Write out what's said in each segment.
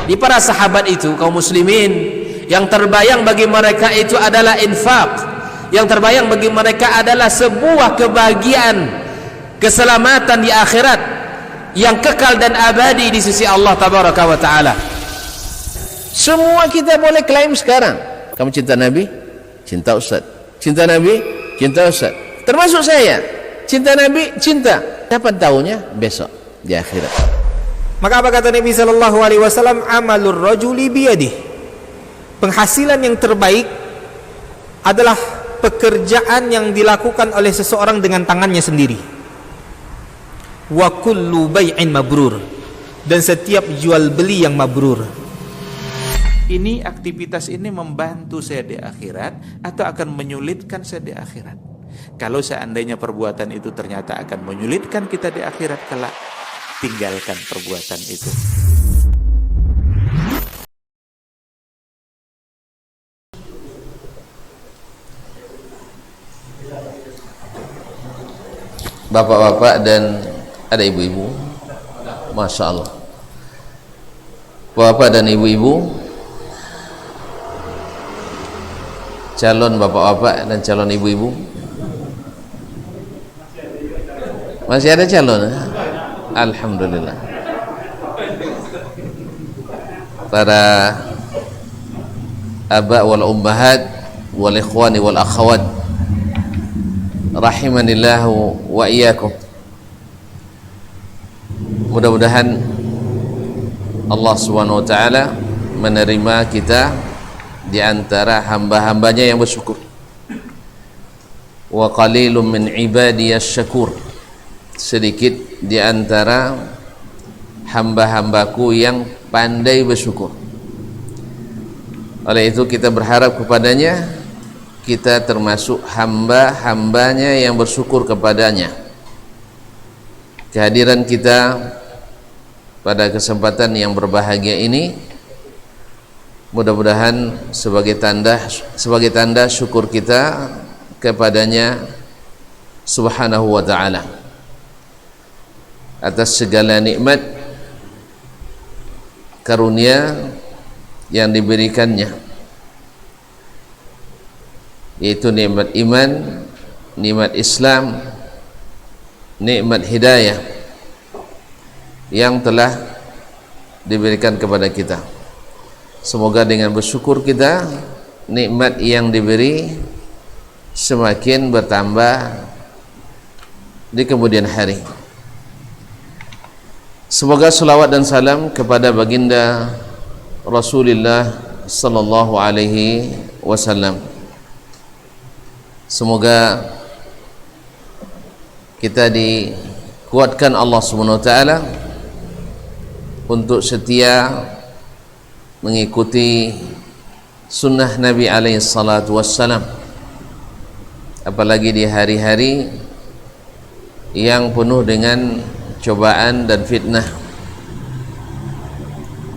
Di para sahabat itu, kaum muslimin, yang terbayang bagi mereka itu adalah infak, yang terbayang bagi mereka adalah sebuah kebahagiaan, keselamatan di akhirat yang kekal dan abadi di sisi Allah tabaraka wa taala. Semua kita boleh klaim sekarang, kamu cinta Nabi, cinta Ustaz. Cinta Nabi, cinta Ustaz. Termasuk saya, cinta Nabi, cinta. Kapan tahunya? Besok di akhirat. Maka apa kata Nabi sallallahu alaihi wasallam? Amalur rajuli biyadih. Penghasilan yang terbaik adalah pekerjaan yang dilakukan oleh seseorang dengan tangannya sendiri. Wa kullu bai'in mabrur, dan setiap jual beli yang mabrur. Ini aktivitas ini membantu saya di akhirat atau akan menyulitkan saya di akhirat? Kalau seandainya perbuatan itu ternyata akan menyulitkan kita di akhirat kelak, tinggalkan perbuatan itu. Bapak-bapak dan ada ibu-ibu, Masya Allah. Bapak dan ibu-ibu, calon bapak-bapak dan calon ibu-ibu, masih ada calon? Alhamdulillah. Para aba wal ummahat wal ikhwani wal akhawat, rahimanillahu wa iyyakum. Mudah-mudahan Allah Subhanahu wa taala menerima kita di antara hamba-hambanya yang bersyukur. Wa qalilun min ibadiyasy syakur. Sedikit di antara hamba-hambaku yang pandai bersyukur. Oleh itu kita berharap kepadanya, kita termasuk hamba-hambanya yang bersyukur kepadanya. Kehadiran kita pada kesempatan yang berbahagia ini mudah-mudahan sebagai tanda syukur kita kepadanya Subhanahu wa ta'ala atas segala nikmat karunia yang diberikannya, yaitu nikmat iman, nikmat Islam, nikmat hidayah yang telah diberikan kepada kita. Semoga dengan bersyukur kita, nikmat yang diberi semakin bertambah di kemudian hari. Semoga salawat dan salam kepada baginda Rasulullah sallallahu alaihi wasallam. Semoga kita dikuatkan Allah Subhanahu wa taala untuk setia mengikuti sunnah Nabi alaihi salatu wassalam, apalagi di hari-hari yang penuh dengan cobaan dan fitnah.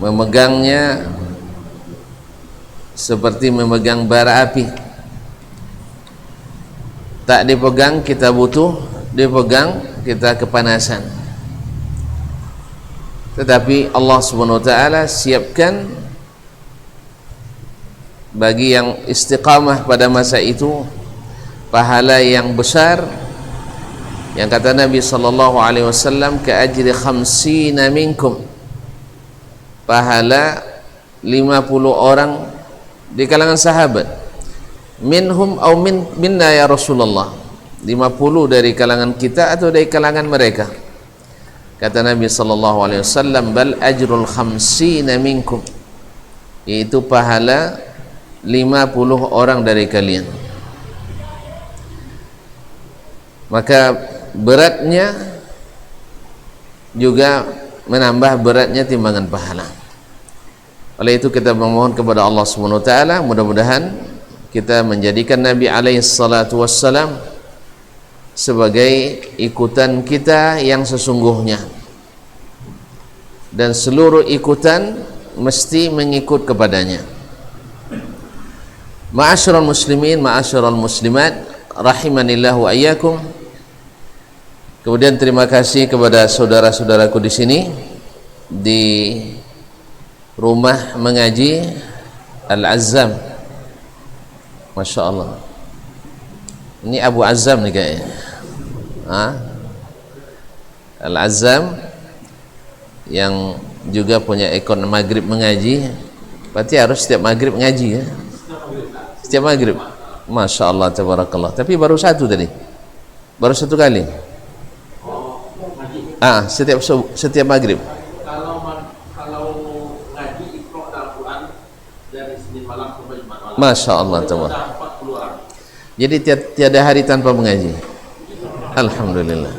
Memegangnya seperti memegang bara api, tak dipegang kita butuh, dipegang kita kepanasan. Tetapi Allah Subhanahu wa taala siapkan bagi yang istiqamah pada masa itu pahala yang besar, yang kata Nabi sallallahu alaihi wasallam, ka ajri 50 minkum, pahala 50 orang di kalangan sahabat. Minhum au minna ya Rasulullah, 50 dari kalangan kita atau dari kalangan mereka? Kata Nabi sallallahu alaihi wasallam, bal ajrul 50 minkum, yaitu pahala 50 orang dari kalian. Maka beratnya juga menambah beratnya timbangan pahala. Oleh itu kita memohon kepada Allah Subhanahu wa taala, mudah-mudahan kita menjadikan Nabi alaihi salatu wassalam sebagai ikutan kita yang sesungguhnya, dan seluruh ikutan mesti mengikut kepadanya. Ma'asyiral muslimin, ma'asyiral muslimat, rahimanillahu wa iyyakum. Kemudian terima kasih kepada saudara-saudaraku di sini di Rumah mengaji Al-Azzam. Masya Allah. Ini Abu Azzam nih kayaknya. Al-Azzam yang juga punya ikon maghrib mengaji. Berarti harus setiap maghrib mengaji ya. Setiap maghrib. Masya Allah, tabarakallah. Tapi baru satu tadi. Baru satu kali. Setiap maghrib. Masya Allah, jadi tiada hari tanpa mengaji. Alhamdulillah.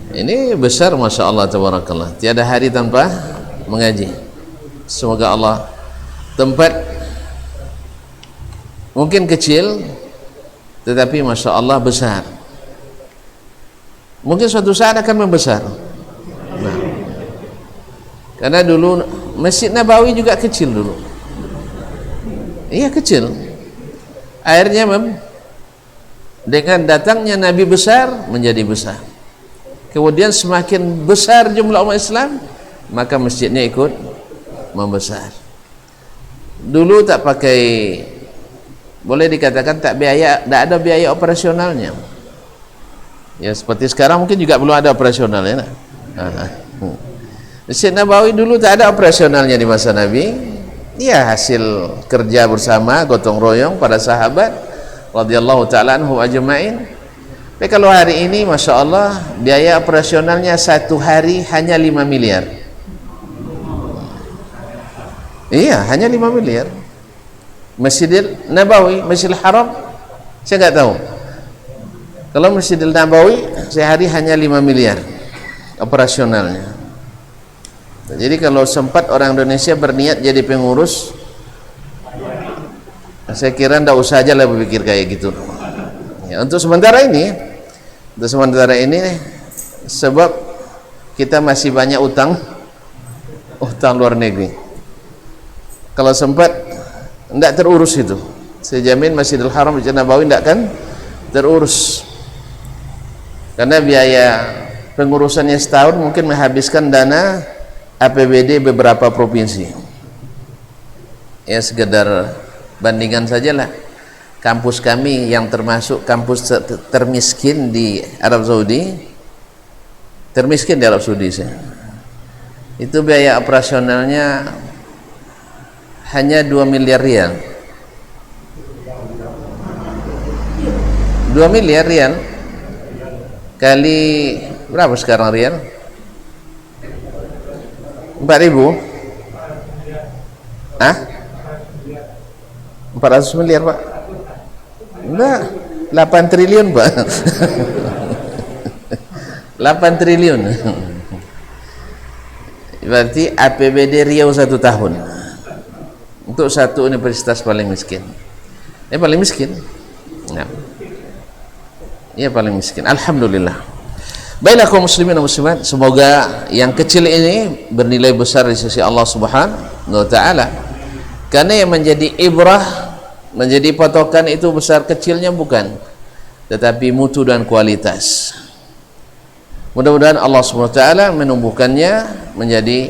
Ini besar, Masya Allah, tabarakallah. Tiada hari tanpa mengaji. Semoga Allah, tempat mungkin kecil tetapi Masya Allah besar. Mungkin suatu saat akan membesar. Nah, karena dulu Masjid Nabawi juga kecil dulu. Iya, kecil. Akhirnya dengan datangnya Nabi besar menjadi besar. Kemudian semakin besar jumlah umat Islam, maka masjidnya ikut membesar. Dulu tak pakai, boleh dikatakan tak ada biaya operasionalnya. Ya seperti sekarang mungkin juga belum ada operasionalnya. Masjid Nabawi dulu tak ada operasionalnya di masa Nabi. Ya hasil kerja bersama gotong royong para sahabat radhiyallahu ta'ala anhum ajma'in. Tapi kalau hari ini Masya Allah biaya operasionalnya satu hari hanya 5 miliar. Iya, hanya 5 miliar. Masjidil Nabawi, Masjidil Haram saya nggak tahu. Kalau Masjidil Nabawi sehari hanya 5 miliar operasionalnya. Jadi kalau sempat orang Indonesia berniat jadi pengurus, saya kira ndak usah aja lah berpikir kayak gitu. Ya, untuk sementara ini sebab kita masih banyak utang luar negeri. Kalau sempat ndak terurus itu, saya jamin Masjidil Haram Masjid Nabawi ndak akan terurus. Karena biaya pengurusannya setahun mungkin menghabiskan dana APBD beberapa provinsi. Ya sekedar bandingan sajalah. Kampus kami yang termasuk kampus termiskin di Arab Saudi, itu biaya operasionalnya hanya 2 miliar rial. 2 miliar rial kali berapa sekarang rial? 4.000? 400 miliar Pak? Enggak, 8 triliun Pak. 8 triliun. Berarti APBD Riau 1 tahun untuk satu universitas paling miskin. Paling miskin. Nah. Iya paling miskin. Alhamdulillah. Baiklah kaum muslimin dan muslimat, semoga yang kecil ini bernilai besar di sisi Allah Subhanahu wa taala. Karena yang menjadi ibrah, menjadi patokan itu besar kecilnya bukan, tetapi mutu dan kualitas. Mudah-mudahan Allah Subhanahu wa taala menumbuhkannya menjadi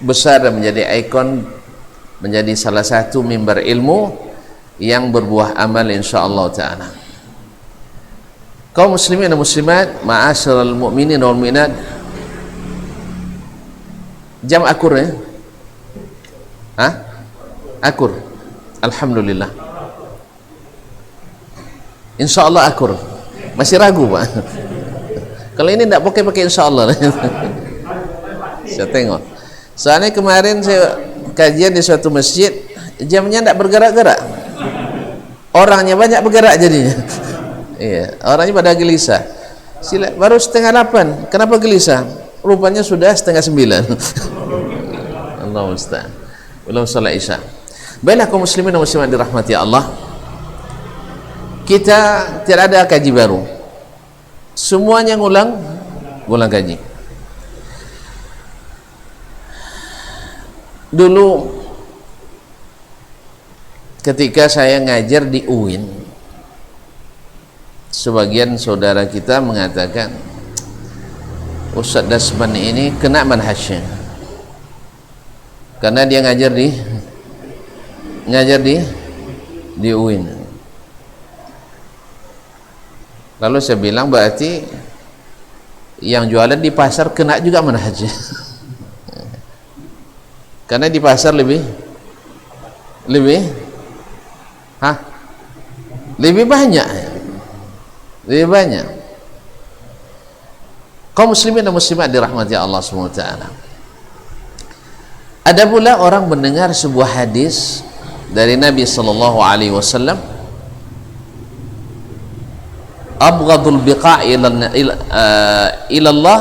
besar dan menjadi ikon, menjadi salah satu mimbar ilmu yang berbuah amal insyaallah taala. Kaum muslimin dan muslimat, ma'asyiral mu'minin wal mu'minat. Jam akur ya? Akur. Alhamdulillah. Insyaallah akur. Masih ragu, Pak. Kalau ini enggak pakai insyaallah. Saya tengok. Soalnya kemarin saya kajian di suatu masjid, jamnya enggak bergerak-gerak. Orangnya banyak bergerak jadinya. Iya, orangnya pada gelisah. Baru 7:30. Kenapa gelisah? Rupanya sudah 8:30. Allah musta'an. Belum salat Isya. Baiklah kaum muslimin dan muslimat dirahmati Allah. Kita tidak ada kaji baru. Semuanya ngulang kaji. Dulu ketika saya ngajar di UIN, sebagian saudara kita mengatakan Ustaz Dasman ini kena manhajnya. karena dia ngajar di UIN. Lalu saya bilang berarti yang jualan di pasar kena juga manhajnya. Karena di pasar lebih banyak. Kaum muslimin dan muslimat dirahmati Allah Subhanahu wa taala. Ada pula orang mendengar sebuah hadis dari Nabi sallallahu alaihi wasallam, abghadul biqa' ila Allah,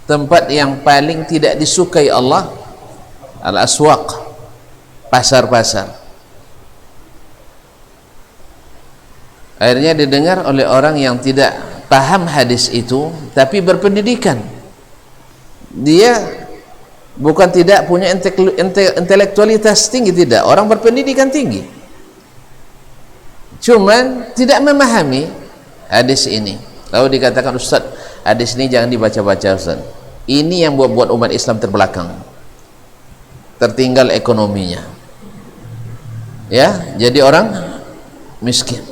tempat yang paling tidak disukai Allah, al-aswaq, pasar-pasar. Akhirnya didengar oleh orang yang tidak paham hadis itu tapi berpendidikan. Dia bukan tidak punya intelektualitas tinggi, tidak, orang berpendidikan tinggi, cuman tidak memahami hadis ini. Lalu dikatakan, Ustaz, hadis ini jangan dibaca-baca, Ustaz, ini yang buat umat Islam terbelakang, tertinggal ekonominya, ya, jadi orang miskin.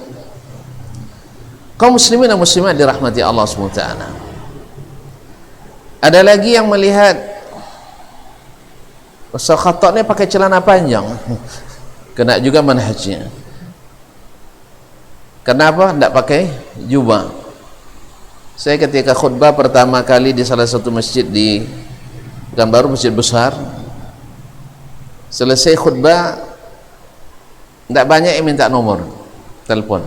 Kaum muslimin dan muslimat dirahmati Allah SWT. Ada lagi yang melihat Ustaz Khattab ni pakai celana panjang, kena juga manhajnya. Kenapa tidak pakai jubah? Saya ketika khutbah pertama kali di salah satu masjid di Pekanbaru, masjid besar, selesai khutbah tidak banyak yang minta nomor telepon.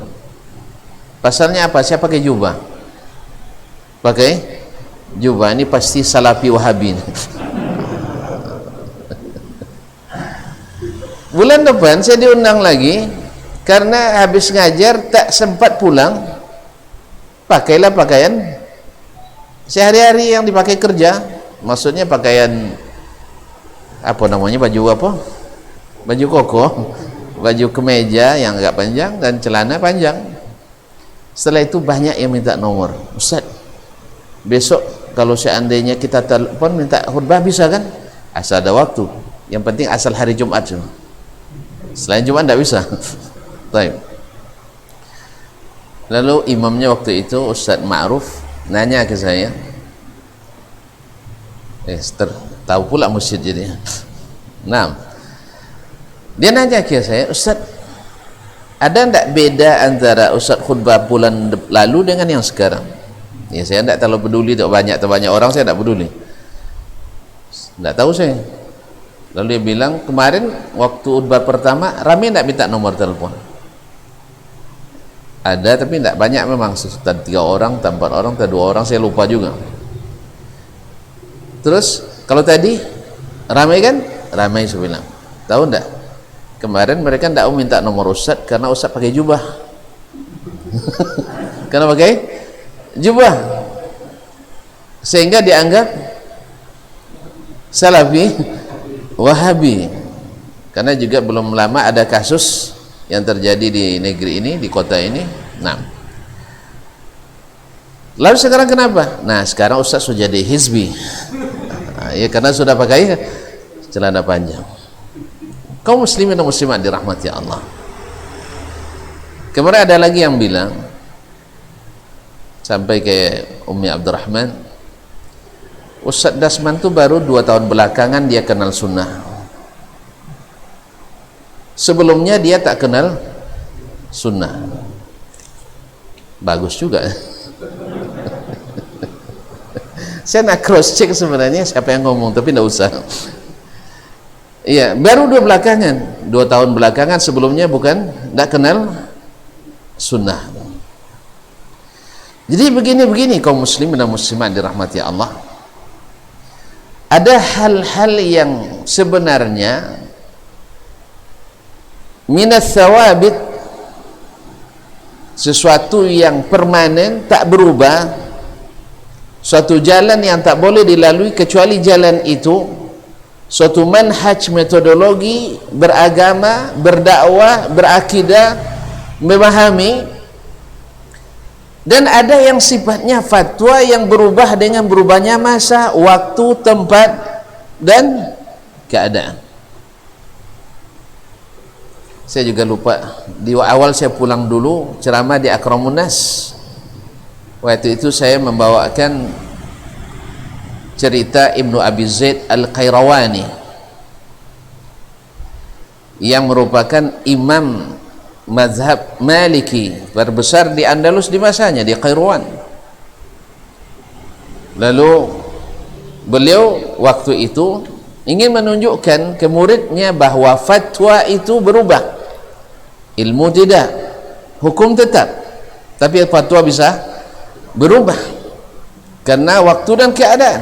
Pasalnya apa? Saya pakai jubah. Pakai jubah, ini pasti Salafi Wahabi. Bulan depan saya diundang lagi, karena habis ngajar tak sempat pulang. Pakailah pakaian sehari-hari yang dipakai kerja, maksudnya pakaian apa namanya, baju apa? Baju koko, baju kemeja yang agak panjang dan celana panjang. Setelah itu banyak yang minta nomor. Ustaz, besok kalau seandainya kita telepon minta khutbah bisa kan? Asal ada waktu. Yang penting asal hari Jumat cuma. Selain Jumat tidak bisa. Baik. Lalu imamnya waktu itu Ustaz Ma'ruf nanya ke saya, tahu pula masjid jadi. Nah, dia nanya ke saya, Ustaz, ada tidak beda antara Ustaz khutbah bulan lalu dengan yang sekarang? Ya, saya tidak terlalu peduli, banyak orang saya tidak peduli, tidak tahu saya. Lalu dia bilang, kemarin waktu khutbah pertama ramai tidak minta nomor telepon? Ada, tapi tidak banyak memang, 3 orang, 4 orang, 2 orang, saya lupa juga. Terus kalau tadi ramai kan? Ramai, saya bilang. Tahu tidak? Kemarin mereka tidak minta nomor Ustaz karena Ustaz pakai jubah. Karena pakai jubah, sehingga dianggap Salafi Wahabi. Karena juga belum lama ada kasus yang terjadi di negeri ini, di kota ini. Nah, lalu sekarang kenapa? Nah, sekarang Ustaz sudah jadi hizbi. Nah, ya karena sudah pakai celana panjang. Kaum muslimin dan muslimat dirahmati Allah. Kemarin ada lagi yang bilang, sampai ke Ummi Abdurrahman, Ustaz Dasman tuh baru 2 tahun belakangan dia kenal sunnah. Sebelumnya dia tak kenal sunnah. Bagus juga. Saya nak cross check sebenarnya siapa yang ngomong, tapi tidak usah. Iya, baru 2 tahun belakangan, sebelumnya bukan, tidak kenal sunnah. Jadi begini kaum muslimin dan muslimat dirahmati Allah. Ada hal-hal yang sebenarnya minas thawabit, sesuatu yang permanen, tak berubah, suatu jalan yang tak boleh dilalui kecuali jalan itu, suatu manhaj, metodologi beragama, berdakwah, berakidah, memahami. Dan ada yang sifatnya fatwa yang berubah dengan berubahnya masa, waktu, tempat, dan keadaan. Saya juga lupa, di awal saya pulang dulu ceramah di Akramun Nas. Waktu itu saya membawakan cerita Ibnu Abi Zaid Al-Qayrawani yang merupakan imam mazhab Maliki terbesar di Andalus di masanya, di Qayrawan. Lalu beliau waktu itu ingin menunjukkan ke muridnya bahwa fatwa itu berubah, ilmu tidak, hukum tetap, tapi fatwa bisa berubah karena waktu dan keadaan.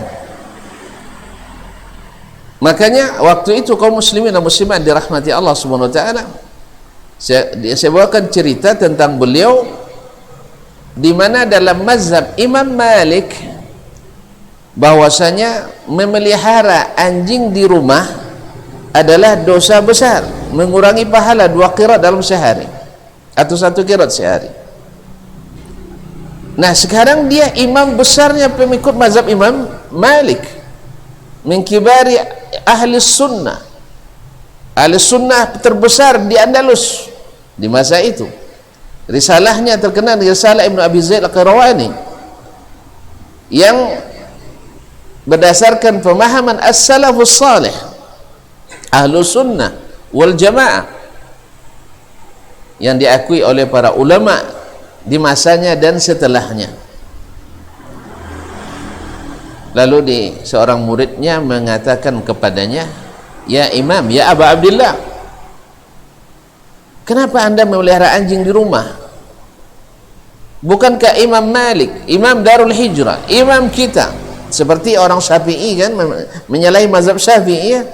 Makanya waktu itu kaum muslimin dan muslimat dirahmati Allah Subhanahu wa taala, saya bawakan cerita tentang beliau di mana dalam mazhab Imam Malik bahwasanya memelihara anjing di rumah adalah dosa besar, mengurangi pahala 2 qiraat dalam sehari atau 1 qiraat sehari. Nah, sekarang dia imam besarnya pengikut mazhab Imam Malik, min kibari ahli sunnah, ahli sunnah terbesar di Andalus di masa itu. Risalahnya terkenal, Risalah Ibnu Abi Zaid Al-Qayrawani, yang berdasarkan pemahaman as-salafus salih, ahlu sunnah wal jamaah, yang diakui oleh para ulama di masanya dan setelahnya. Lalu seorang muridnya mengatakan kepadanya, "Ya Imam, ya Aba Abdillah, kenapa anda memelihara anjing di rumah? Bukankah Imam Malik, Imam Darul Hijrah, imam kita, seperti orang Syafi'i kan, menyalahi mazhab Syafi'i ya?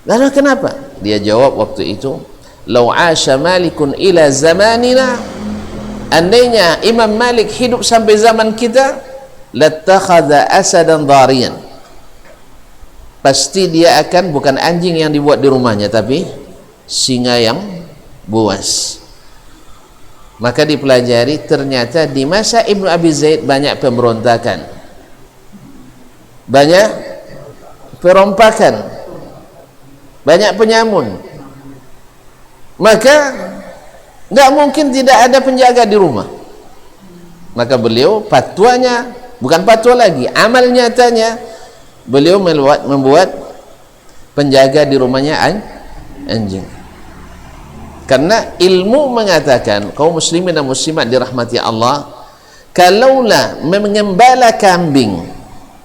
Lalu kenapa?" Dia jawab waktu itu, "Lau 'asha Malikun ila zamanina," andainya Imam Malik hidup sampai zaman kita, "lattakhadha asadan dhariyan," pasti dia akan bukan anjing yang dibuat di rumahnya, tapi singa yang buas. Maka dipelajari, ternyata di masa Ibnu Abi Zaid banyak pemberontakan, banyak perompakan, banyak penyamun. Maka tidak mungkin tidak ada penjaga di rumah. Maka beliau fatwanya bukan fatwa lagi, amal nyatanya beliau membuat penjaga di rumahnya anjing. Karena ilmu mengatakan, kaum muslimin dan muslimat dirahmati Allah, kalaulah mengembala kambing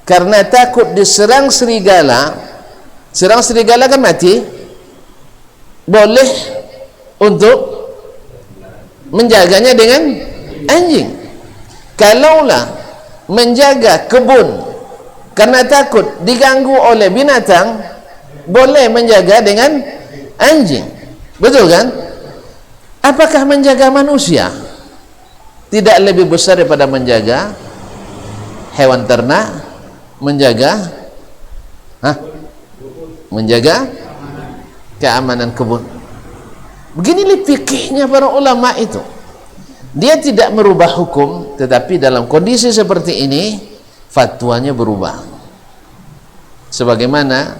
karena takut diserang serigala, serang serigala kan mati, boleh untuk menjaganya dengan anjing. Kalaulah menjaga kebun karena takut diganggu oleh binatang, boleh menjaga dengan anjing. Betul kan? Apakah menjaga manusia tidak lebih besar daripada menjaga hewan ternak, menjaga menjaga keamanan kebun? Beginilah fikihnya para ulama itu. Dia tidak merubah hukum, tetapi dalam kondisi seperti ini fatwanya berubah. Sebagaimana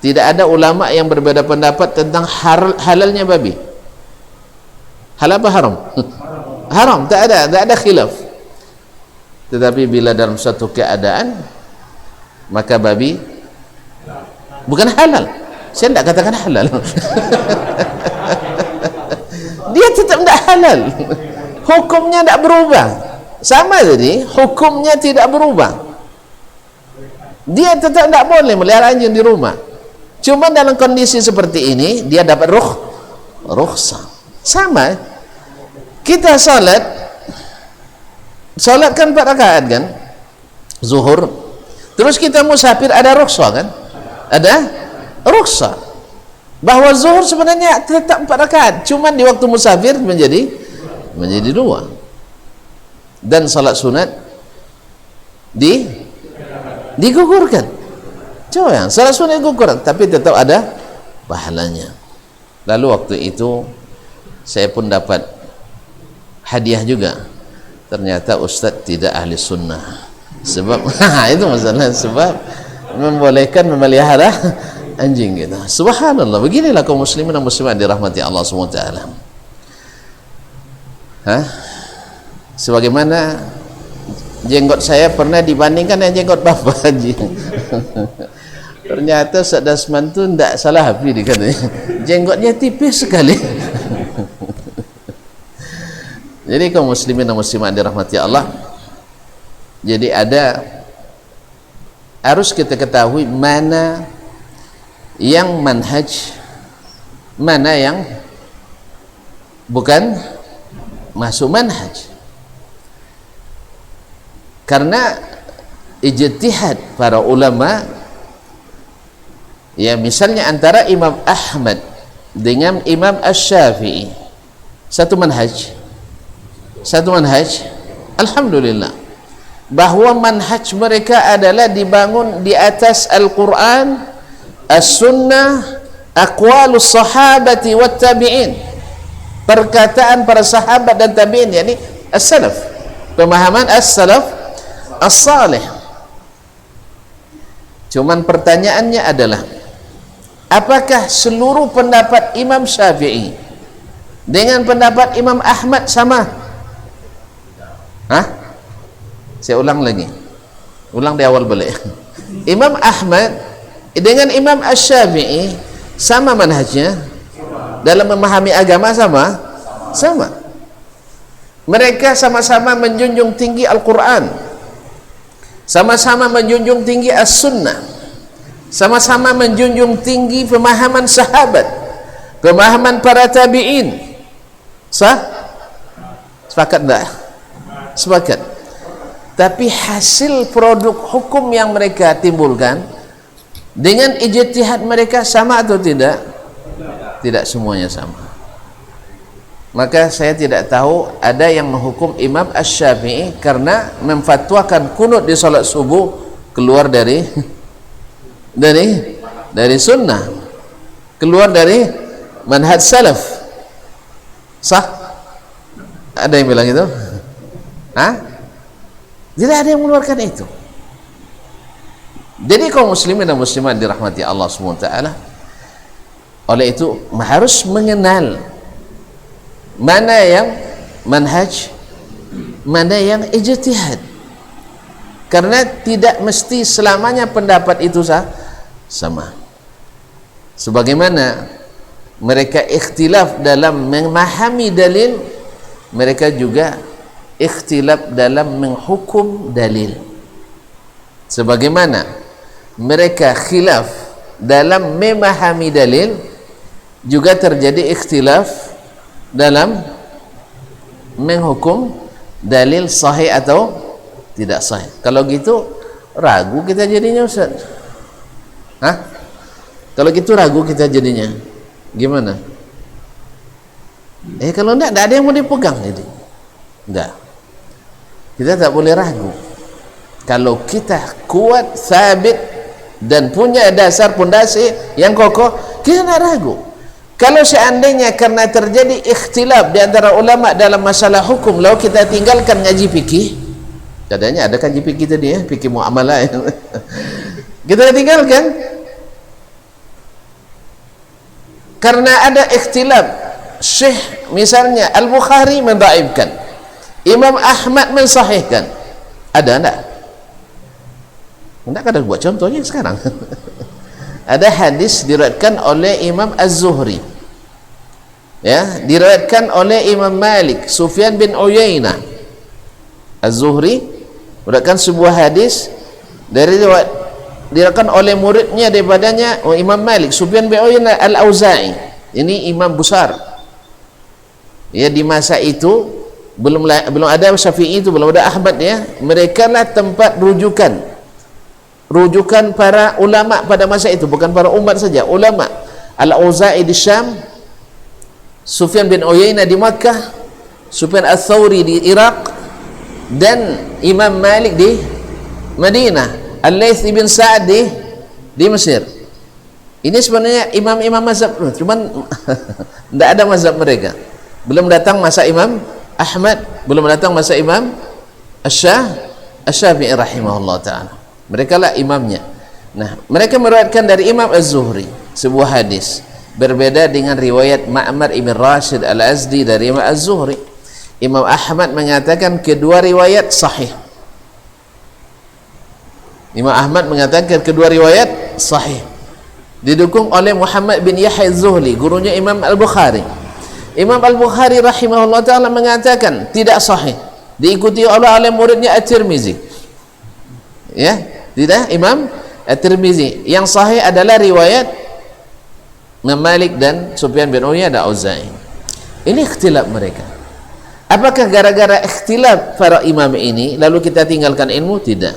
tidak ada ulama yang berbeda pendapat tentang halalnya babi. Halal apa haram? Haram, tak ada khilaf. Tetapi bila dalam satu keadaan, maka babi bukan halal. Saya tidak katakan halal. Dia tetap tidak halal. Hukumnya tidak berubah. Sama tadi, hukumnya tidak berubah. Dia tetap tidak boleh melihara anjing di rumah. Cuma dalam kondisi seperti ini dia dapat rukhsah. Sama, kita salat kan 4 rakaat kan, zuhur, terus kita musafir, ada rukhsah kan, ada rukhsah bahwa zuhur sebenarnya tetap 4 rakaat, cuma di waktu musafir menjadi 2, dan salat sunat digugurkan. Coba yang salat sunat digugurkan, tapi tetap ada pahalanya. Lalu waktu itu saya pun dapat hadiah juga. Ternyata Ustadz tidak ahli sunnah. Sebab itu masalah, sebab membolehkan memelihara anjing gitu. Subhanallah, beginilah kaum muslimin dan muslimat dirahmati Allah SWT. Sebagaimana jenggot saya pernah dibandingkan dengan jenggot Bapak Haji. Ternyata Ustaz Dasman tu tidak salah habis dikatanya. Jenggotnya tipis sekali. Jadi kaum muslimin dan muslimat dirahmati Allah, jadi harus kita ketahui mana yang manhaj, mana yang bukan masuk manhaj. Karena ijtihad para ulama, ya misalnya antara Imam Ahmad dengan Imam Asy-Syafi'i satu manhaj, alhamdulillah, bahwa manhaj mereka adalah dibangun di atas Al-Quran, As-Sunnah, aqwalus sahabati wat tabi'in, perkataan para sahabat dan tabi'in, yakni as-salaf, pemahaman as-salaf as-salih. Cuman pertanyaannya adalah, apakah seluruh pendapat Imam Syafi'i dengan pendapat Imam Ahmad sama? Saya ulang lagi, ulang di awal balik. Imam Ahmad dengan Imam Asy-Syafi'i sama manhajnya dalam memahami agama? Sama. Mereka sama-sama menjunjung tinggi Al-Quran, sama-sama menjunjung tinggi As-Sunnah, sama-sama menjunjung tinggi pemahaman sahabat, pemahaman para tabi'in. Sepakat enggak? Sepakat. Tapi hasil produk hukum yang mereka timbulkan dengan ijtihad mereka sama atau tidak? Tidak semuanya sama. Maka saya tidak tahu ada yang menghukum Imam Asy-Syafi'i karena memfatwakan kunut di salat subuh keluar dari sunnah, keluar dari manhaj salaf. Sah? Ada yang bilang itu? Tidak ada yang mengeluarkan itu. Jadi kaum muslimin dan muslimat dirahmati Allah SWT, oleh itu harus mengenal mana yang manhaj, mana yang ijtihad, karena tidak mesti selamanya pendapat itu sama. Sebagaimana mereka ikhtilaf dalam memahami dalil, mereka juga ikhtilaf dalam menghukum dalil. Sebagaimana mereka khilaf dalam memahami dalil, juga terjadi ikhtilaf dalam menghukum dalil sahih atau tidak sahih. Kalau gitu ragu kita jadinya, Ustaz. Kalau gitu ragu kita jadinya gimana? Kalau enggak ada yang mau dipegang, jadi enggak. Kita tak boleh ragu. Kalau kita kuat, sabit dan punya dasar pondasi yang kokoh, kita tak ragu. Kalau seandainya karena terjadi ikhtilaf di antara ulama dalam masalah hukum, lalu kita tinggalkan ngaji fikih, adanya ada kan fikih tadi ya, fikih muamalah kita tinggalkan karena ada ikhtilaf. Syekh misalnya Al-Bukhari mendhaifkan, Imam Ahmad mensahihkan, ada enggak? Enggak, ada buat contohnya sekarang. Ada hadis diriwayatkan oleh Imam Az-Zuhri, ya, diriwayatkan oleh Imam Malik, Sufyan bin Uyainah. Az-Zuhri meriwayatkan sebuah hadis diriwayatkan oleh muridnya daripadanya, Imam Malik, Sufyan bin Uyainah Al-Auza'i. Ini imam besar. Ya, di masa itu belum ada Syafi'i, itu belum ada Ahmad, ya. Mereka lah tempat rujukan para ulama pada masa itu, bukan para umat saja, ulama. Al-Auza'i di Syam, Sufyan bin Uyainah di Makkah, Sufyan Ats-Tsauri di Irak, dan Imam Malik di Madinah, Al-Laits bin Sa'ad di Mesir. Ini sebenarnya imam-imam mazhab, cuman tidak ada mazhab mereka. Belum datang masa Imam Ahmad, belum datang masa Imam Asy-Syafi'i rahimahullah ta'ala. Mereka lah imamnya. Nah, mereka meriwayatkan dari Imam Az-Zuhri sebuah hadis berbeda dengan riwayat Ma'mar ibn Rashid Al-Azdi dari Imam Az-Zuhri. Imam Ahmad mengatakan kedua riwayat sahih. Imam Ahmad mengatakan kedua riwayat sahih, didukung oleh Muhammad bin Yahya Az-Zuhli, gurunya Imam Al-Bukhari. Imam Al-Bukhari rahimahullah ta'ala mengatakan tidak sahih, diikuti oleh muridnya At-Tirmizi. Ya, tidak, Imam At-Tirmizi. Yang sahih adalah riwayat Imam Malik dan Sufyan bin Uyainah dan Auza'i. Ini ikhtilaf mereka. Apakah gara-gara ikhtilaf para imam ini lalu kita tinggalkan ilmu? Tidak.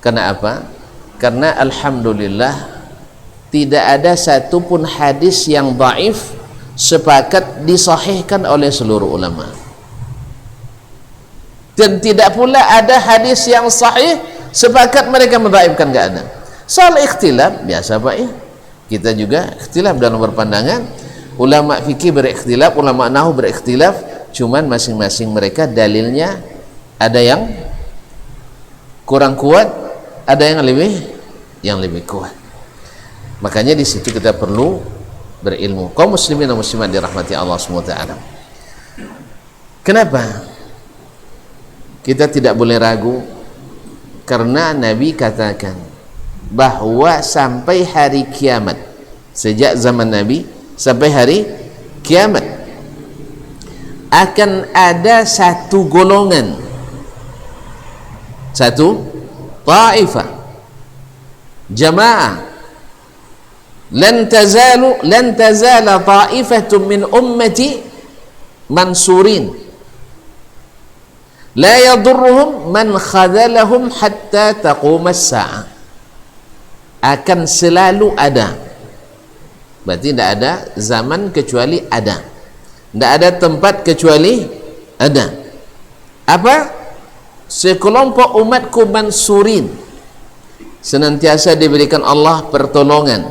Karena apa? Karena alhamdulillah tidak ada satupun hadis yang dhaif sepakat disahihkan oleh seluruh ulama, dan tidak pula ada hadis yang sahih sepakat mereka mendhaifkan. Enggak ada. Soal ikhtilaf biasa Pak ya, kita juga ikhtilaf dalam berpandangan. Ulama fikih berikhtilaf, ulama nahwu berikhtilaf, cuman masing-masing mereka dalilnya ada yang kurang kuat, ada yang lebih kuat. Makanya di situ kita perlu berilmu. Kaum muslimin dan muslimat dirahmati Allah SWT. Kenapa kita tidak boleh ragu? Karena Nabi katakan bahwa sampai hari kiamat, sejak zaman Nabi sampai hari kiamat, akan ada satu golongan, satu ta'ifah, jamaah, lan tazala ta'ifatun min ummati mansurin la yadurruhum man khadalahum hatta taqumas sa'ah. Akan selalu ada, berarti tidak ada zaman kecuali ada, tidak ada tempat kecuali ada. Apa? Sekelompok umatku mansurin, senantiasa diberikan Allah pertolongan.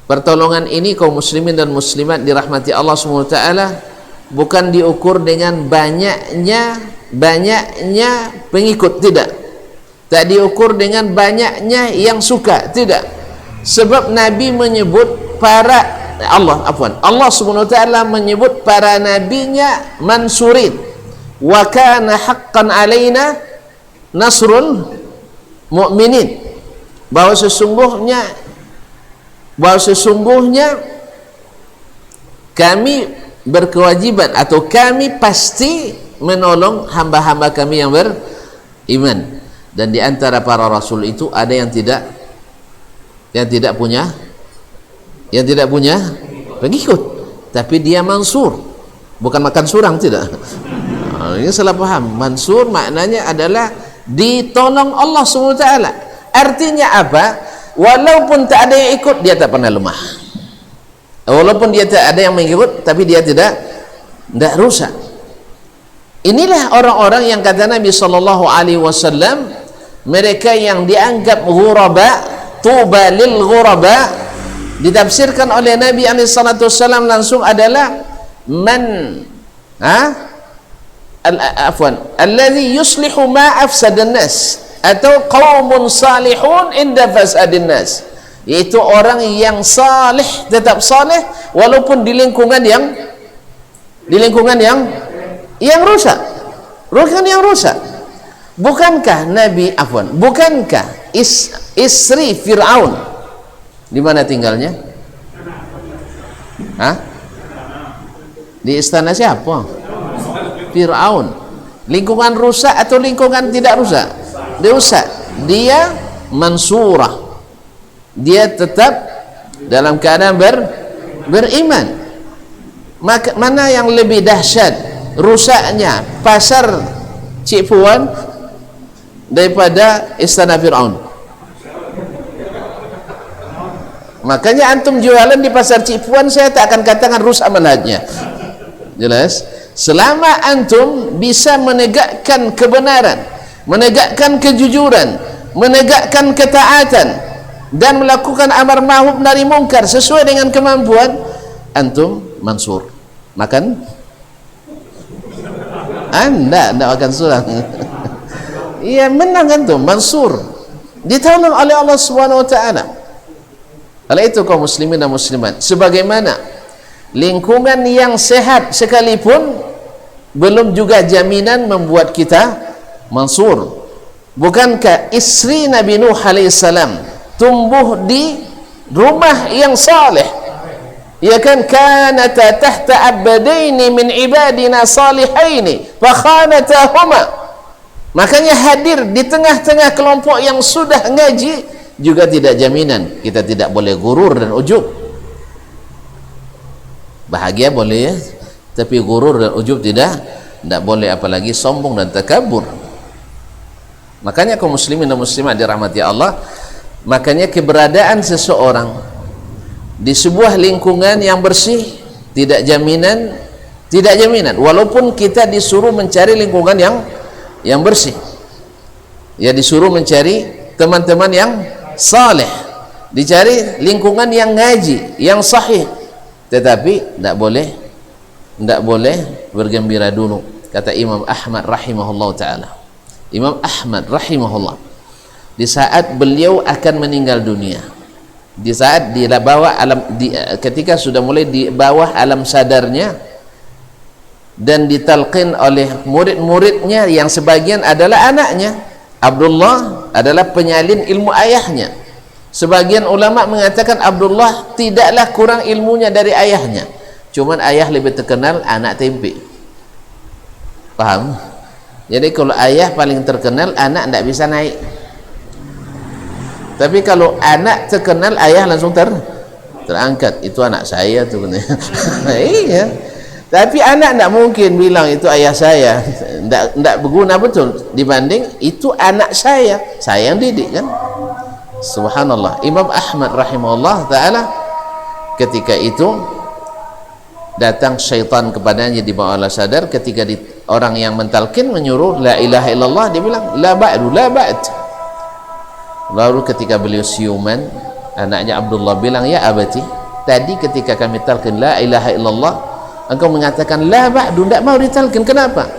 Pertolongan ini kaum muslimin dan muslimat dirahmati Allah SWT bukan diukur dengan banyaknya pengikut, tidak. Tak diukur dengan banyaknya yang suka, tidak. Sebab Nabi menyebut Allah SWT menyebut para nabinya mansurin. Wa kana haqqan alaina nasrul mu'minin, bahwa sesungguhnya kami berkewajiban atau kami pasti menolong hamba-hamba kami yang beriman. Dan di antara para rasul itu ada yang tidak punya pengikut, tapi dia mansur, bukan makan surang, tidak. Ini salah paham. Mansur maknanya adalah ditolong Allah SWT. Artinya apa? Walaupun tak ada yang ikut, dia tak pernah lemah. Walaupun dia tak ada yang mengikut, tapi dia tidak rusak. Inilah orang-orang yang kata Nabi SAW, mereka yang dianggap ghuraba, tuba lil ghuraba, ditafsirkan oleh Nabi SAW langsung adalah alladhi yuslihu ma afsadan nas, atau qaumun salihun inda fasadin nas, yaitu orang yang salih, tetap salih walaupun di lingkungan yang rusak. Bukankah istri Fir'aun di mana tinggalnya? Di istana siapa? Fir'aun. Lingkungan rusak atau lingkungan tidak rusak? Dia rusak. Dia mansurah, dia tetap dalam keadaan beriman. Maka mana yang lebih dahsyat rusaknya pasar Cipuan daripada istana Fir'aun? Makanya antum jualan di pasar Cipuan, saya tak akan katakan rusak manhajnya. Jelas? Selama antum bisa menegakkan kebenaran, menegakkan kejujuran, menegakkan ketaatan, dan melakukan amar ma'ruf nahi mungkar sesuai dengan kemampuan, antum mansur. Makan? Anda makan surang. Iya, menang antum, mansur. ditolong oleh Allah Subhanahu wa taala. Oleh itu kaum muslimin dan muslimat, sebagaimana lingkungan yang sehat sekalipun belum juga jaminan membuat kita mansur. Bukankah istri Nabi Nuh alaihissalam tumbuh di rumah yang saleh? Ya kan, kanata tahta abdaini min ibadina salihaini fa khanatahuma. Makanya hadir di tengah-tengah kelompok yang sudah ngaji juga tidak jaminan kita tidak boleh gurur dan ujub. Bahagia boleh ya, tapi gurur dan ujub tidak boleh, apalagi sombong dan takabur. Makanya kaum muslimin dan muslimat dirahmati Allah, makanya keberadaan seseorang di sebuah lingkungan yang bersih tidak jaminan walaupun kita disuruh mencari lingkungan yang bersih, ya disuruh mencari teman-teman yang saleh, dicari lingkungan yang ngaji, yang sahih, tetapi tidak boleh bergembira dulu. Kata Imam Ahmad rahimahullah ta'ala, Imam Ahmad rahimahullah, di saat beliau akan meninggal dunia, di saat ketika sudah mulai di bawah alam sadarnya dan ditalqin oleh murid-muridnya yang sebagian adalah anaknya. Abdullah adalah penyalin ilmu ayahnya. Sebagian ulama mengatakan Abdullah tidaklah kurang ilmunya dari ayahnya, cuman ayah lebih terkenal anak tempe. Paham? Jadi kalau ayah paling terkenal, anak tidak bisa naik. Tapi kalau anak terkenal, ayah langsung terangkat. Itu anak saya tuh. Iya. Tapi anak tidak mungkin bilang itu ayah saya, tidak berguna betul, dibanding itu anak saya yang didik kan. Subhanallah. Imam Ahmad rahimahullah ta'ala ketika itu datang syaitan kepadanya di bawah alam sadar ketika orang yang mentalkin menyuruh la ilaha illallah, dia bilang la ba'du la ba'd. Lalu ketika beliau siuman, anaknya Abdullah bilang, ya abati, tadi ketika kami talkin la ilaha illallah engkau mengatakan la ba'du, tidak mau ditalkin, kenapa?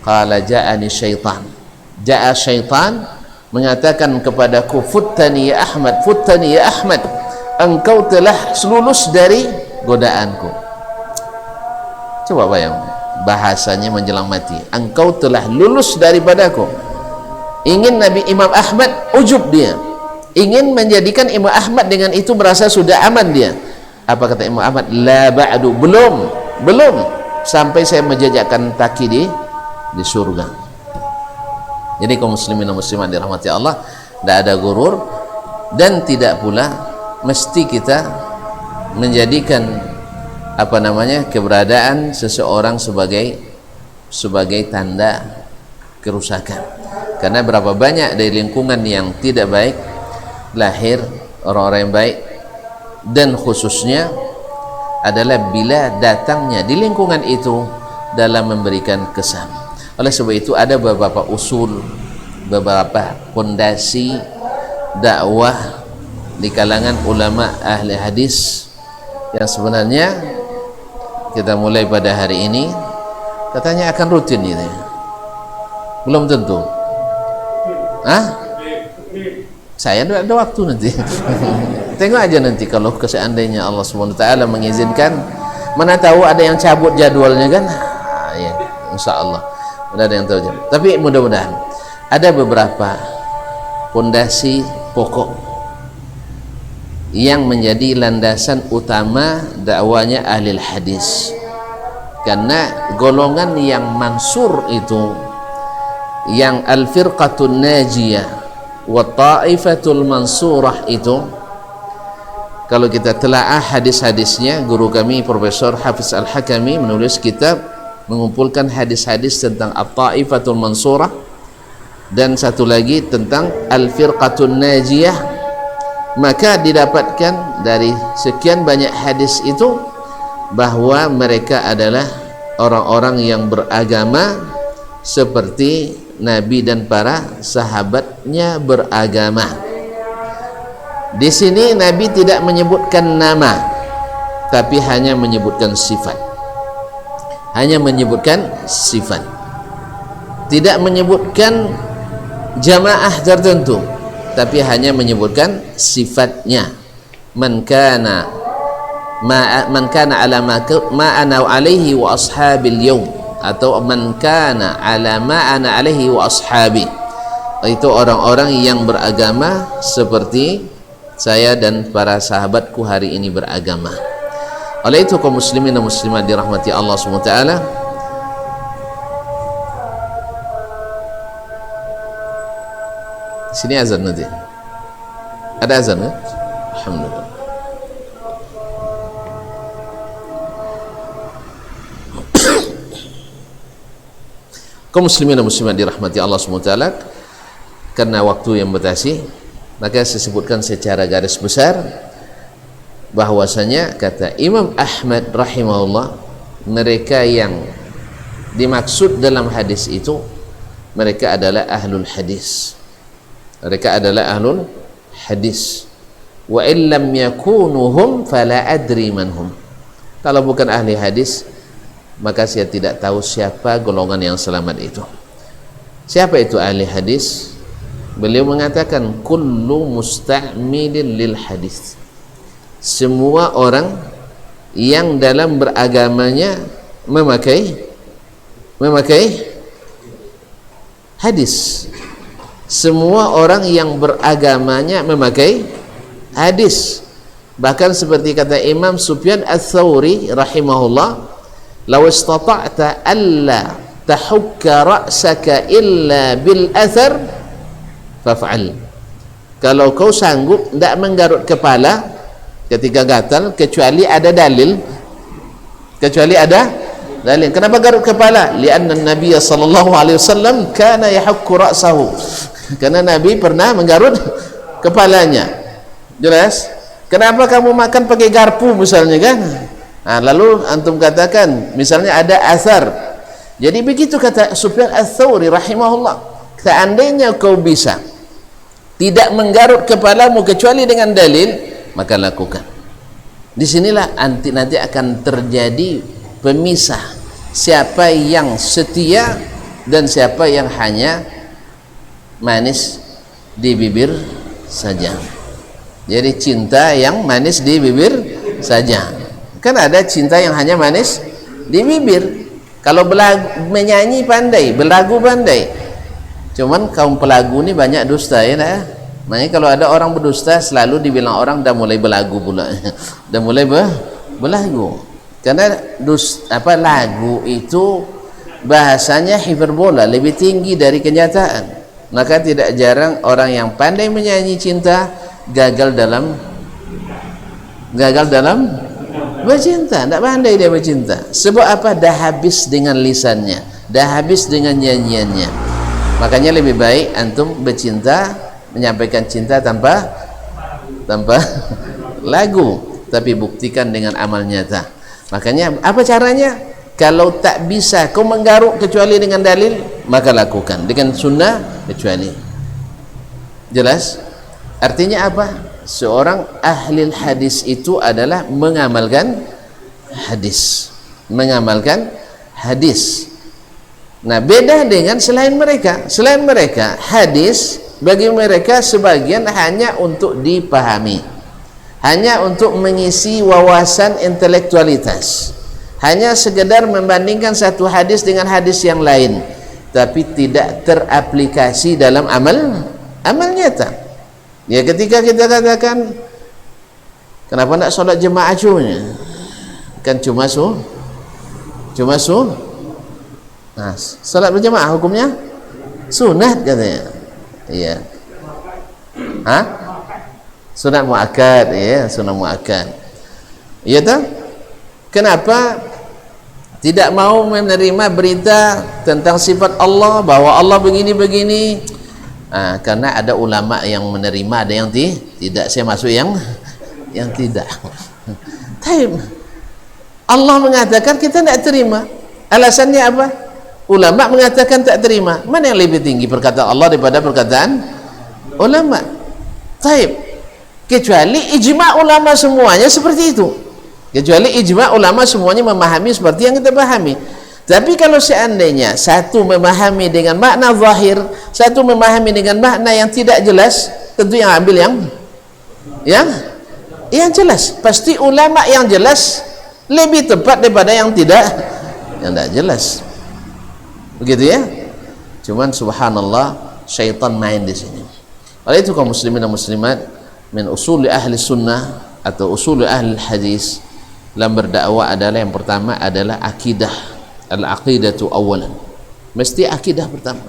Qala ja'ani syaitan, ja'a syaitan mengatakan kepadaku, futtani ya Ahmad, futtani ya Ahmad, engkau telah lulus dari godaanku. Coba bayang, bahasanya menjelang mati, engkau telah lulus daripadaku. Ingin Nabi Imam Ahmad ujub, dia ingin menjadikan Imam Ahmad dengan itu merasa sudah aman dia. Apa kata Imam Ahmad? La ba'du, belum sampai saya menjejakkan kaki di surga. Jadi kaum muslimin dan muslimat dirahmati Allah, tidak ada gurur dan tidak pula mesti kita menjadikan keberadaan seseorang sebagai tanda kerusakan. Karena berapa banyak dari lingkungan yang tidak baik lahir orang-orang yang baik, dan khususnya adalah bila datangnya di lingkungan itu dalam memberikan kesan. Oleh sebab itu ada beberapa usul, beberapa pondasi dakwah di kalangan ulama ahli hadis yang sebenarnya kita mulai pada hari ini katanya akan rutin ini. Belum tentu. Saya tidak ada waktu nanti. Tengok aja nanti kalau seandainya Allah SWT mengizinkan, mana tahu ada yang cabut jadwalnya kan. Ya, insya Allah ada yang tahu. Tapi mudah-mudahan ada beberapa pondasi pokok yang menjadi landasan utama dakwanya ahli hadis. Karena golongan yang mansur itu, yang al-firqatun najiyah wa ta'ifatul mansurah itu, kalau kita telaah hadis-hadisnya, guru kami Profesor Hafiz Al-Hakami menulis kitab mengumpulkan hadis-hadis tentang at-ta'ifatul mansurah dan satu lagi tentang al-firqatun najiyah, maka didapatkan dari sekian banyak hadis itu bahwa mereka adalah orang-orang yang beragama seperti Nabi dan para sahabatnya beragama. Di sini Nabi tidak menyebutkan nama, tapi hanya menyebutkan sifat. Hanya menyebutkan sifat. Tidak menyebutkan jamaah tertentu, tapi hanya menyebutkan sifatnya. Man kana ala ma ana alaihi wa ashabil yaum, atau man kana ala ma ana alaihi wa ashabi, itu orang-orang yang beragama seperti saya dan para sahabatku hari ini beragama. Oleh itu kaum muslimin dan muslimat dirahmati Allah SWT, sini azan nanti. Ada azan ya? Alhamdulillah. Kaum muslimin dan muslimat dirahmati Allah SWT, karena waktu yang batasi, maka saya sebutkan secara garis besar bahwasanya kata Imam Ahmad rahimahullah, mereka yang dimaksud dalam hadis itu mereka adalah ahlul hadis. Mereka adalah ahlul hadis. Wa illam yakunuhum fala adri manhum. Kalau bukan ahli hadis, maka saya tidak tahu siapa golongan yang selamat itu. Siapa itu ahli hadis? Beliau mengatakan kullu musta'milin lil hadis. Semua orang yang dalam beragamanya memakai hadis. Semua orang yang beragamanya memakai hadis. Bahkan seperti kata Imam Sufyan Ats-Tsauri rahimahullah, law istata'ta alla tahukka ra'saka illa bil athar faf'al. Kalau kau sanggup tidak menggarut kepala ketika gatal kecuali ada dalil, kenapa garut kepala? Lianna Nabi sallallahu alaihi wasallam kana yahukku ra'sahu, karena Nabi pernah menggarut kepalanya. Jelas? Kenapa kamu makan pakai garpu misalnya kan? Nah, lalu antum katakan misalnya ada asar. Jadi begitu kata Sufyan Ats-Tsauri rahimahullah, seandainya kau bisa tidak menggarut kepalamu kecuali dengan dalil, maka lakukan. Disinilah nanti akan terjadi pemisah siapa yang setia dan siapa yang hanya manis di bibir saja. Jadi cinta yang manis di bibir saja. Kan ada cinta yang hanya manis di bibir. Kalau menyanyi pandai, berlagu pandai. Cuman kaum pelagu ini banyak dusta ya nah? Makanya kalau ada orang berdusta selalu dibilang orang dah mulai berlagu pula. Dah mulai berlagu. Karena lagu itu bahasanya hiperbola, lebih tinggi dari kenyataan. Maka tidak jarang orang yang pandai menyanyi cinta gagal dalam bercinta, tidak pandai dia bercinta. Sebab apa? Dah habis dengan lisannya, dah habis dengan nyanyiannya. Makanya lebih baik antum bercinta, menyampaikan cinta tanpa lagu, tapi buktikan dengan amal nyata. Makanya apa caranya? Kalau tak bisa kau menggaruk kecuali dengan dalil, maka lakukan dengan sunnah kecuali. Jelas? Artinya apa? Seorang ahli hadis itu adalah mengamalkan hadis. Nah, beda dengan selain mereka. Selain mereka, hadis bagi mereka sebagian hanya untuk dipahami, hanya untuk mengisi wawasan intelektualitas, hanya sekedar membandingkan satu hadis dengan hadis yang lain, tapi tidak teraplikasi dalam amal nyata. Ya, ketika kita katakan kenapa nak solat jemaah cunya? Kan cuma nah, solat berjemaah hukumnya sunat katanya. Iya. Hah? Sunat muakkad, ya, sunat muakkad. Iya tak? Kenapa tidak mau menerima berita tentang sifat Allah, bahwa Allah begini-begini? Karena ada ulama yang menerima, ada yang tidak. Saya masuk yang tidak. Tapi Allah mengatakan kita tidak terima. Alasannya apa? Ulama mengatakan tak terima. Mana yang lebih tinggi, perkataan Allah daripada perkataan ulama? Taib. Kecuali ijma' ulama semuanya seperti itu. Kecuali ijma' ulama semuanya memahami seperti yang kita pahami. Tapi kalau seandainya satu memahami dengan makna zahir, satu memahami dengan makna yang tidak jelas, tentu yang ambil yang jelas. Pasti ulama yang jelas lebih tepat daripada yang tidak jelas. Begitu ya. Cuman subhanallah, syaitan main di sini. Oleh itu kaum muslimin dan muslimat, min usul ahli sunnah atau usul ahli hadis dalam berdakwah adalah yang pertama adalah akidah. Al-aqidatu awalan. Mesti akidah pertama.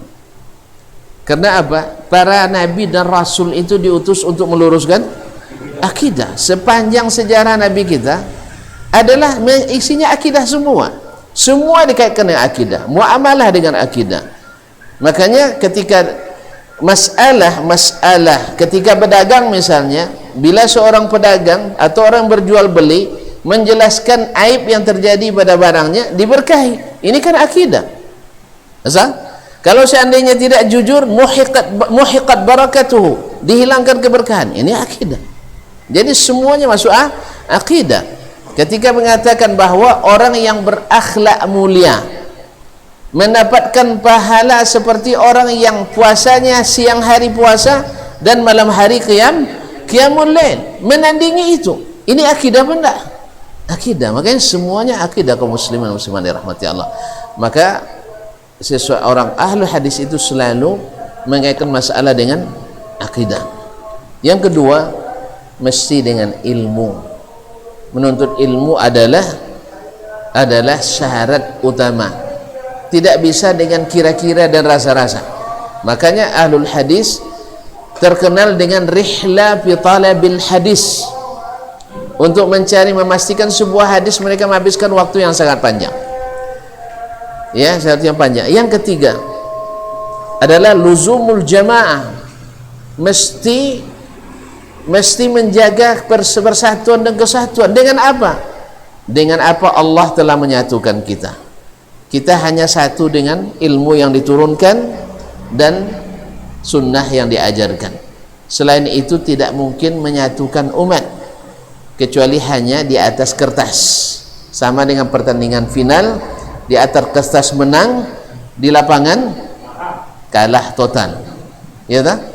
Karena apa? Para nabi dan rasul itu diutus untuk meluruskan akidah. Sepanjang sejarah nabi kita adalah isinya akidah semua. Semua dikaitkan dengan akidah, muamalah dengan akidah. Makanya ketika masalah ketika berdagang misalnya, bila seorang pedagang atau orang berjual beli menjelaskan aib yang terjadi pada barangnya, diberkahi. Ini kan akidah. Kalau seandainya tidak jujur, muhiqat barakatuhu, dihilangkan keberkahan. Ini akidah. Jadi semuanya masuk akidah. Ketika mengatakan bahwa orang yang berakhlak mulia mendapatkan pahala seperti orang yang puasanya siang hari puasa dan malam hari qiyamul lail, menandingi itu. Ini akidah benda. Akidah. Makanya semuanya akidah kaum muslimin dan muslimat dirahmati Allah. Maka seseorang ahli hadis itu selalu mengaitkan masalah dengan akidah. Yang kedua, mesti dengan ilmu. Menuntut ilmu adalah syarat utama. Tidak bisa dengan kira-kira dan rasa-rasa. Makanya ahlul hadis terkenal dengan rihla fi talabil hadis. Untuk mencari memastikan sebuah hadis mereka menghabiskan waktu yang sangat panjang. Ya, syarat yang panjang. Yang ketiga adalah luzumul jamaah. Mesti menjaga persatuan dan kesatuan. Dengan apa? Dengan apa Allah telah menyatukan kita. Kita hanya satu dengan ilmu yang diturunkan dan sunnah yang diajarkan. Selain itu tidak mungkin menyatukan umat kecuali hanya di atas kertas. Sama dengan pertandingan final, di atas kertas menang, di lapangan kalah total. Ya tak?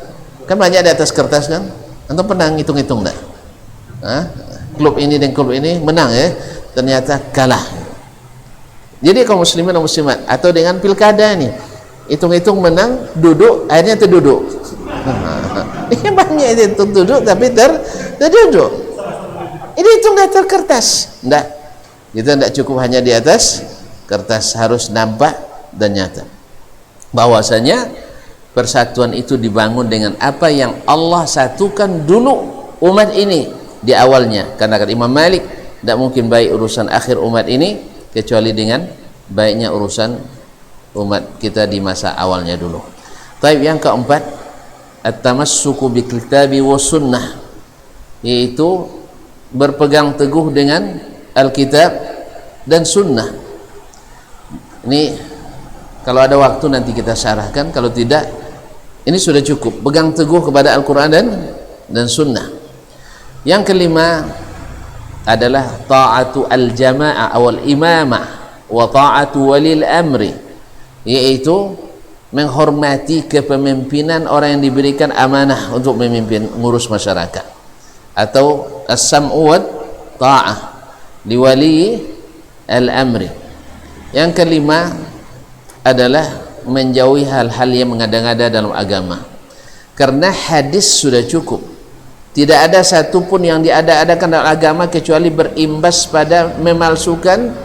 Kan banyak di atas kertas kan? Antum pernah ngitung-ngitung tak? Klub ini dan klub ini menang ya, ternyata kalah. Jadi kaum muslimin dan muslimat, atau dengan pilkada ini, hitung-hitung menang, duduk, akhirnya terduduk. Ini banyak itu duduk tapi terduduk. Ini hitung di atas kertas. Enggak. Kita tidak cukup hanya di atas kertas, harus nampak dan nyata. Bahwasanya persatuan itu dibangun dengan apa yang Allah satukan dulu umat ini di awalnya. Karena kata Imam Malik, tidak mungkin baik urusan akhir umat ini kecuali dengan baiknya urusan umat kita di masa awalnya dulu. Taib yang keempat, at-tamassuku bi kitabi wa sunnah, yaitu berpegang teguh dengan Alkitab dan sunnah. Ini kalau ada waktu nanti kita syarahkan, kalau tidak ini sudah cukup. Pegang teguh kepada Al-Quran dan sunnah. Yang kelima adalah ta'atu al-jama'ah awal imamah wa ta'atu walil amri, yaitu menghormati kepemimpinan orang yang diberikan amanah untuk memimpin ngurus masyarakat, atau as-sam'u wa ta'ah liwali al-amri. Yang kelima adalah menjauhi hal-hal yang mengada-ngada dalam agama, karena hadis sudah cukup. Tidak ada satupun yang diada-adakan dalam agama kecuali berimbas pada memalsukan.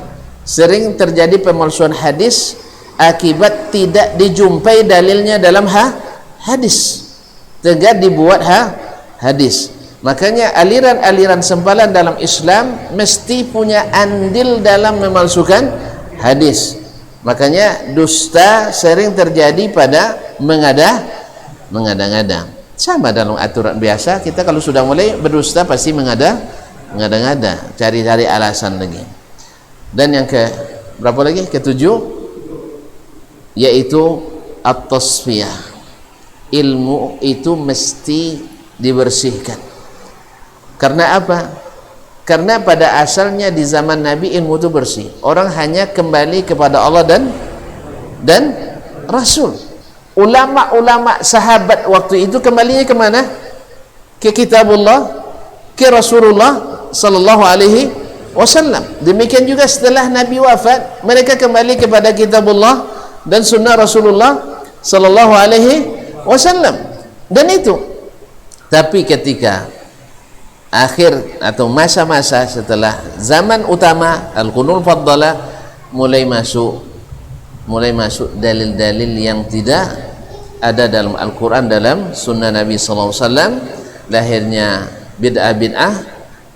Sering terjadi pemalsuan hadis akibat tidak dijumpai dalilnya dalam hadis, tegak dibuat hadis. Makanya aliran-aliran sempalan dalam Islam mesti punya andil dalam memalsukan hadis. Makanya dusta sering terjadi pada mengada-ngada. Sama dalam aturan biasa, kita kalau sudah mulai berdusta pasti mengada-ngada, cari-cari alasan lagi. Dan yang ke berapa lagi? Ketujuh, yaitu at-tasfiyah. Ilmu itu mesti dibersihkan. Karena apa? Karena pada asalnya di zaman Nabi ilmu itu bersih. Orang hanya kembali kepada Allah dan Rasul. Ulama-ulama sahabat waktu itu kembalinya kemana? ke kitabullah, ke Rasulullah sallallahu alaihi wasallam. Demikian juga setelah Nabi wafat, mereka kembali kepada kitabullah dan sunnah Rasulullah sallallahu alaihi wasallam. Dan itu, tapi ketika akhir atau masa-masa setelah zaman utama al-qurunul faddalah, mulai masuk dalil-dalil yang tidak ada dalam Al-Quran, dalam sunnah Nabi sallallahu alaihi wasallam, lahirnya bid'ah,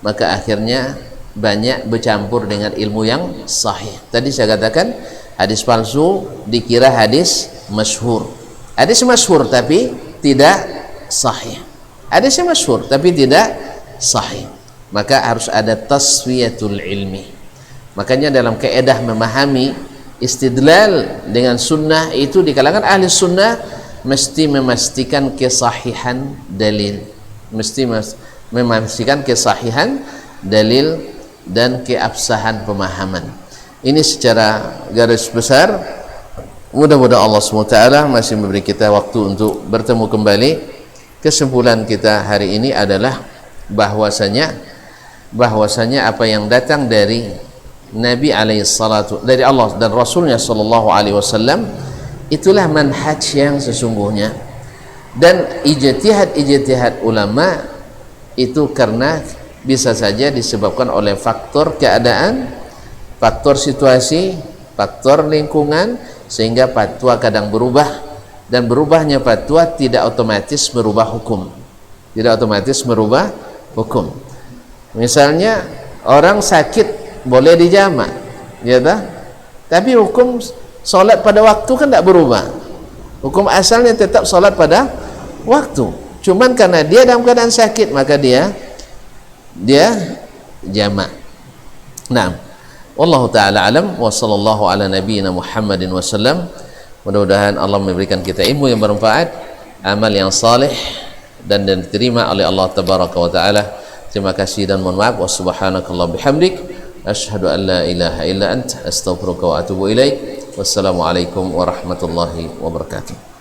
maka akhirnya banyak bercampur dengan ilmu yang sahih. Tadi saya katakan hadis palsu dikira hadis masyhur. Hadis masyhur tapi tidak sahih. Hadisnya masyhur tapi tidak sahih. Maka harus ada tasfiyatul ilmi. Makanya dalam kaedah memahami istidlal dengan sunnah itu di kalangan ahli sunnah mesti memastikan kesahihan dalil, mesti memastikan kesahihan dalil dan keabsahan pemahaman. Ini secara garis besar. Mudah-mudahan Allah SWT masih memberi kita waktu untuk bertemu kembali. Kesimpulan kita hari ini adalah bahwasanya apa yang datang dari Nabi alaihissalatu, dari Allah dan Rasulnya sallallahu alaihi wasallam, itulah manhaj yang sesungguhnya. Dan ijtihad ulama itu karena bisa saja disebabkan oleh faktor keadaan, faktor situasi, faktor lingkungan, sehingga fatwa kadang berubah, dan berubahnya fatwa tidak otomatis merubah hukum. Tidak otomatis merubah hukum. Misalnya orang sakit boleh dijamak, ya tak? Tapi hukum solat pada waktu kan tidak berubah. Hukum asalnya tetap solat pada waktu. Cuman karena dia dalam keadaan sakit, maka dia jamak. Nah, wallahu taala alam wa sallallahu ala nabiyyina Muhammadin wasallam. Mudah-mudahan Allah memberikan kita ilmu yang bermanfaat, amal yang saleh, dan diterima oleh Allah tabaraka wa taala. Terima kasih dan mohon maaf. Wa subhanakallah bihamdik, asyhadu an la ilaha illa anta, astaghfiruka wa atubu ilaik. Wassalamualaikum warahmatullahi wabarakatuh.